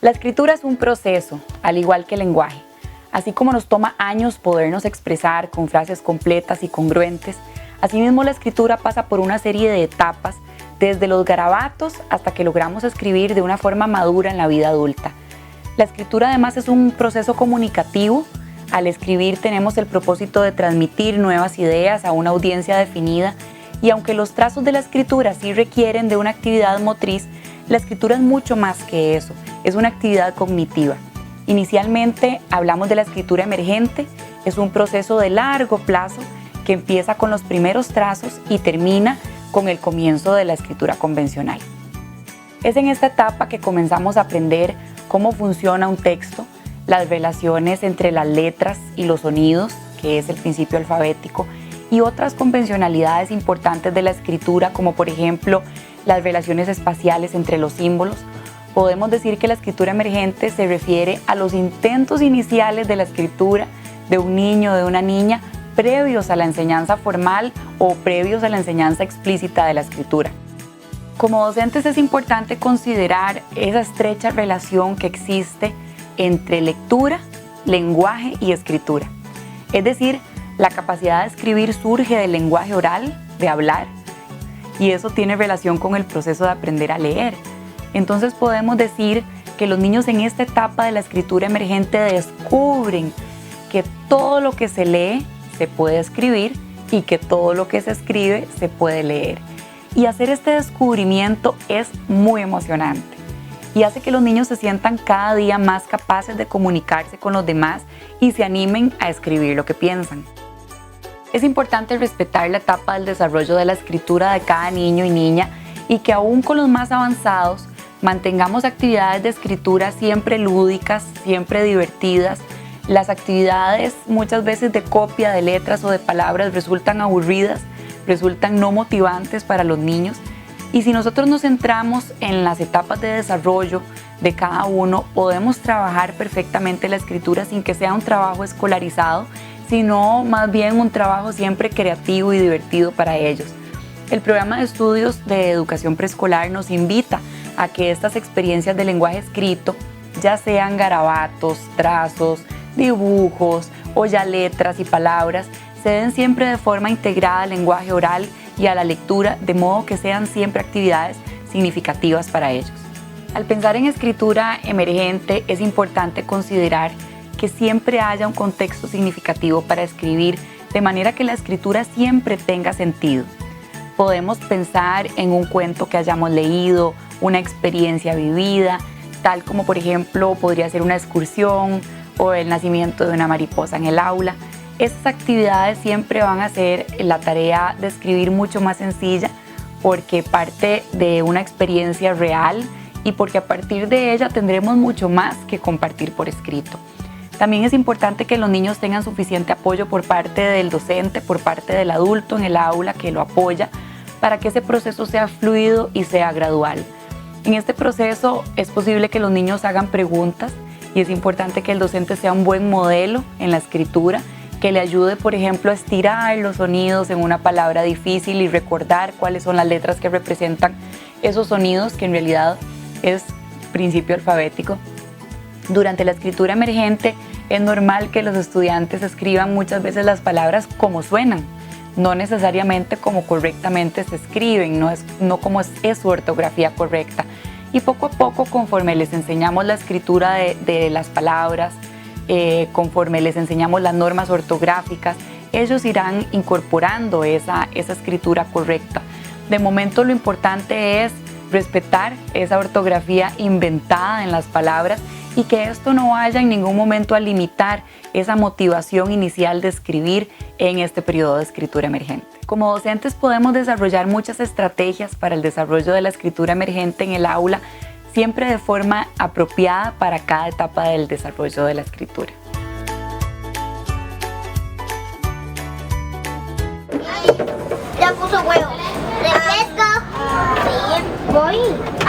La escritura es un proceso, al igual que el lenguaje. Así como nos toma años podernos expresar con frases completas y congruentes, asimismo la escritura pasa por una serie de etapas, desde los garabatos hasta que logramos escribir de una forma madura en la vida adulta. La escritura además es un proceso comunicativo. Al escribir tenemos el propósito de transmitir nuevas ideas a una audiencia definida, y aunque los trazos de la escritura sí requieren de una actividad motriz, la escritura es mucho más que eso, es una actividad cognitiva. Inicialmente hablamos de la escritura emergente, es un proceso de largo plazo que empieza con los primeros trazos y termina con el comienzo de la escritura convencional. Es en esta etapa que comenzamos a aprender cómo funciona un texto, las relaciones entre las letras y los sonidos, que es el principio alfabético, y otras convencionalidades importantes de la escritura, como por ejemplo las relaciones espaciales entre los símbolos. Podemos decir que la escritura emergente se refiere a los intentos iniciales de la escritura de un niño o de una niña previos a la enseñanza formal o previos a la enseñanza explícita de la escritura. Como docentes es importante considerar esa estrecha relación que existe entre lectura, lenguaje y escritura. Es decir, la capacidad de escribir surge del lenguaje oral, de hablar, y eso tiene relación con el proceso de aprender a leer. Entonces podemos decir que los niños en esta etapa de la escritura emergente descubren que todo lo que se lee se puede escribir y que todo lo que se escribe se puede leer. Y hacer este descubrimiento es muy emocionante y hace que los niños se sientan cada día más capaces de comunicarse con los demás y se animen a escribir lo que piensan. Es importante respetar la etapa del desarrollo de la escritura de cada niño y niña, y que aún con los más avanzados mantengamos actividades de escritura siempre lúdicas, siempre divertidas. Las actividades muchas veces de copia de letras o de palabras resultan aburridas, resultan no motivantes para los niños. Y si nosotros nos centramos en las etapas de desarrollo de cada uno, podemos trabajar perfectamente la escritura sin que sea un trabajo escolarizado, sino más bien un trabajo siempre creativo y divertido para ellos. El programa de estudios de educación preescolar nos invita a que estas experiencias de lenguaje escrito, ya sean garabatos, trazos, dibujos o ya letras y palabras, se den siempre de forma integrada al lenguaje oral y a la lectura, de modo que sean siempre actividades significativas para ellos. Al pensar en escritura emergente, es importante considerar que siempre haya un contexto significativo para escribir, de manera que la escritura siempre tenga sentido. Podemos pensar en un cuento que hayamos leído, una experiencia vivida, tal como por ejemplo podría ser una excursión o el nacimiento de una mariposa en el aula. Estas actividades siempre van a hacer la tarea de escribir mucho más sencilla, porque parte de una experiencia real y porque a partir de ella tendremos mucho más que compartir por escrito. También es importante que los niños tengan suficiente apoyo por parte del docente, por parte del adulto en el aula que lo apoya, para que ese proceso sea fluido y sea gradual. En este proceso es posible que los niños hagan preguntas y es importante que el docente sea un buen modelo en la escritura, que le ayude, por ejemplo, a estirar los sonidos en una palabra difícil y recordar cuáles son las letras que representan esos sonidos, que en realidad es principio alfabético. Durante la escritura emergente es normal que los estudiantes escriban muchas veces las palabras como suenan, no necesariamente como correctamente se escriben, no como es su ortografía correcta. Y poco a poco, conforme les enseñamos la escritura de las palabras, conforme les enseñamos las normas ortográficas, ellos irán incorporando esa escritura correcta. De momento lo importante es respetar esa ortografía inventada en las palabras y que esto no vaya en ningún momento a limitar esa motivación inicial de escribir en este periodo de escritura emergente. Como docentes podemos desarrollar muchas estrategias para el desarrollo de la escritura emergente en el aula, siempre de forma apropiada para cada etapa del desarrollo de la escritura. Ya puso huevo. Refresco. Sí, voy.